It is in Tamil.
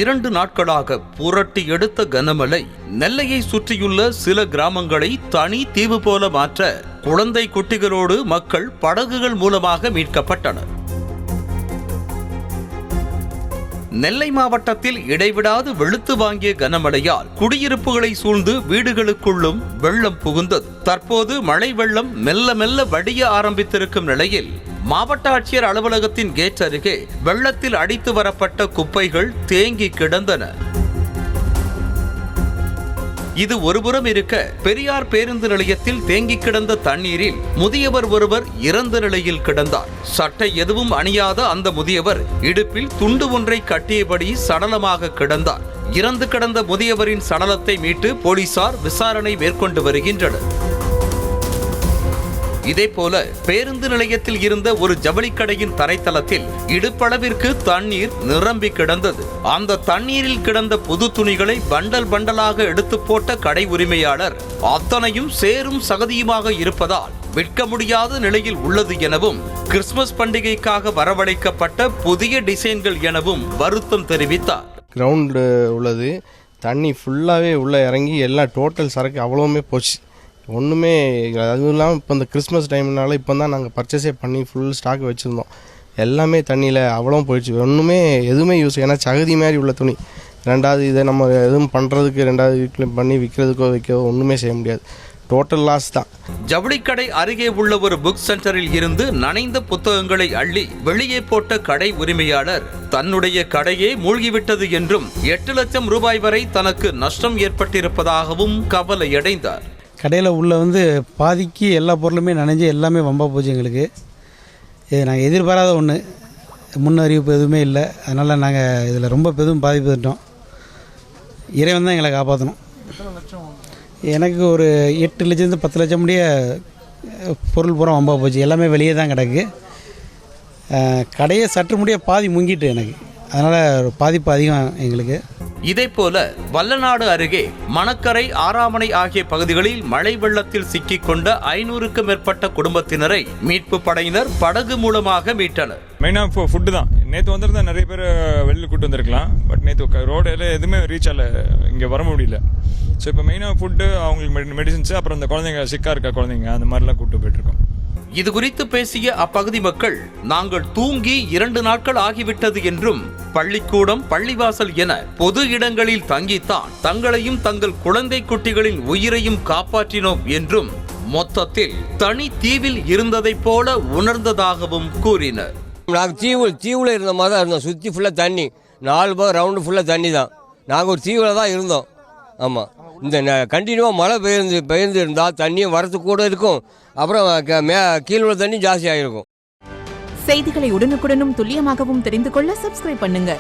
2 நாட்களாக புரட்டி எடுத்த கனமழை நெல்லையை சுற்றியுள்ள சில கிராமங்களை தனி தீவு போல மாற்ற குழந்தை குட்டிகளோடு மக்கள் படகுகள் மூலமாக மீட்கப்பட்டனர். நெல்லை மாவட்டத்தில் இடைவிடாது வெளுத்து வாங்கிய கனமழையால் குடியிருப்புகளை சூழ்ந்து வீடுகளுக்குள்ளும் வெள்ளம் புகுந்தது. தற்போது மழை வெள்ளம் மெல்ல மெல்ல வடிய ஆரம்பித்திருக்கும் நிலையில் மாவட்ட ஆட்சியர் அலுவலகத்தின் கேட் அருகே வெள்ளத்தில் அடித்து வரப்பட்ட குப்பைகள் தேங்கி கிடந்தன. இது ஒருபுறம் இருக்க, பெரியார் பேருந்து நிலையத்தில் தேங்கி கிடந்த தண்ணீரில் முதியவர் ஒருவர் இறந்த நிலையில் கிடந்தார். சட்டை எதுவும் அணியாத அந்த முதியவர் இடுப்பில் துண்டு ஒன்றை கட்டியபடி சடலமாக கிடந்தார். இறந்து கிடந்த முதியவரின் சடலத்தை மீட்டு போலீசார் விசாரணை மேற்கொண்டு வருகின்றனர். இதேபோல பேருந்து நிலையத்தில் இருந்த ஒரு ஜவுளிக்கடையின் தரைத்தளத்தில் இடுப்பளவிற்கு தண்ணீர் நிரம்பி கிடந்தது. அந்த தண்ணீரில் கிடந்த புது துணிகளை பண்டல் பண்டலாக எடுத்து போட்ட கடை உரிமையாளர் அத்தனையும் சேரும் சகதியுமாக இருப்பதால் விற்க முடியாத நிலையில் உள்ளது எனவும், கிறிஸ்துமஸ் பண்டிகைக்காக வரவழைக்கப்பட்ட புதிய டிசைன்கள் எனவும் வருத்தம் தெரிவித்தார். கிரவுண்ட் உள்ளது, தண்ணி ஃபுல்லாகவே உள்ளே இறங்கி எல்லாம் டோட்டல் சரக்கு அவ்வளோவுமே போச்சு. ஒன்றுமே அதுவும் இல்லாமல் இப்போ இந்த கிறிஸ்மஸ் டைம்னால இப்போ தான் நாங்கள் பர்ச்சேஸே பண்ணி ஃபுல் ஸ்டாக் வச்சுருந்தோம். எல்லாமே தண்ணியில் அவ்வளோ போயிடுச்சு. ஒன்றுமே எதுவுமே யூஸ், ஏன்னா சகதி மாதிரி உள்ள துணி. ரெண்டாவது இதை நம்ம எதுவும் பண்ணுறதுக்கு, ரெண்டாவது வீட்டில் பண்ணி விற்கிறதுக்கோ வைக்கவோ ஒன்றுமே செய்ய முடியாது. டோட்டல் லாஸ் தான். ஜவுளிக்கடை அருகே உள்ள ஒரு புக் சென்டரில் இருந்து நனைந்த புத்தகங்களை அள்ளி வெளியே போட்ட கடை உரிமையாளர் தன்னுடைய கடையே மூழ்கிவிட்டது என்றும் 8 லட்சம் ரூபாய் வரை தனக்கு நஷ்டம் ஏற்பட்டிருப்பதாகவும் கவலையடைந்தார். கடையில் உள்ள பாதிக்கு எல்லா பொருளுமே நனைஞ்சு எல்லாமே வம்பா போச்சு. எங்களுக்கு இது நாங்கள் எதிர்பாராத ஒன்று, முன் அறிவிப்பு எதுவுமே இல்லை. அதனால் நாங்கள் இதில் ரொம்ப பெரும் பாதிப்புட்டோம். இறைவன் தான் எங்களை காப்பாற்றணும். எனக்கு ஒரு 8 லட்சத்து 10 லட்சம் முடிய பொருள் பூரா வம்பா போச்சு. எல்லாமே வெளியே தான் கிடக்கு. கடையை சற்று முடிய பாதி முங்கிட்டு எனக்கு. அதனால் பாதிப்பு அதிகம் எங்களுக்கு. இதேபோல வல்லநாடு அருகே மணக்கரை, ஆறாமணை ஆகிய பகுதிகளில் மழை வெள்ளத்தில் சிக்கிக்கொண்ட 500க்கும் மேற்பட்ட குடும்பத்தினரை மீட்பு படையினர் படகு மூலமாக மீட்டனர். மெயினாக ஃபுட்டு தான். நேற்று வந்திருந்தா நிறைய பேர் வெளியில் கூட்டு வந்திருக்கலாம். பட் நேற்று ரோடில் எதுவுமே ரீச் ஆகல, இங்கே வர முடியல. ஸோ இப்போ மெயினாக ஃபுட்டு, அவங்களுக்கு மெடிசன்ஸு, அப்புறம் இந்த குழந்தைங்க சிக்காக இருக்க குழந்தைங்க அந்த மாதிரிலாம் கூப்பிட்டு போயிட்டுருக்கோம். இது குறித்து பேசிய அப்பகுதி மக்கள், நாங்கள் தூங்கி 2 நாட்கள் ஆகிவிட்டது என்றும், பள்ளிக்கூடம், பள்ளிவாசல் என பொது இடங்களில் தங்கித்தான் தங்களையும் தங்கள் குழந்தை குட்டிகளின் உயிரையும் காப்பாற்றினோம் என்றும், மொத்தத்தில் தனி தீவில் இருந்ததை போல உணர்ந்ததாகவும் கூறினர். நாங்கள் தீவில் இருந்த மாதிரி தான் இருந்தோம். சுற்றி ஃபுல்லாக தண்ணி, 4 பக்கம் ரவுண்டு ஃபுல்லாக தண்ணி தான். நாங்கள் ஒரு தீவில் தான் இருந்தோம். ஆமாம், இந்த கண்டினியூவாக மழை பெய்ந்து இருந்தால் தண்ணியும் வரத்து கூட இருக்கும். அப்புறம் கீழே உள்ள தண்ணி ஜாஸ்தியாக இருக்கும். செய்திகளை உடனுக்குடனும் துல்லியமாகவும் தெரிந்து கொள்ள சப்ஸ்கிரைப் பண்ணுங்க.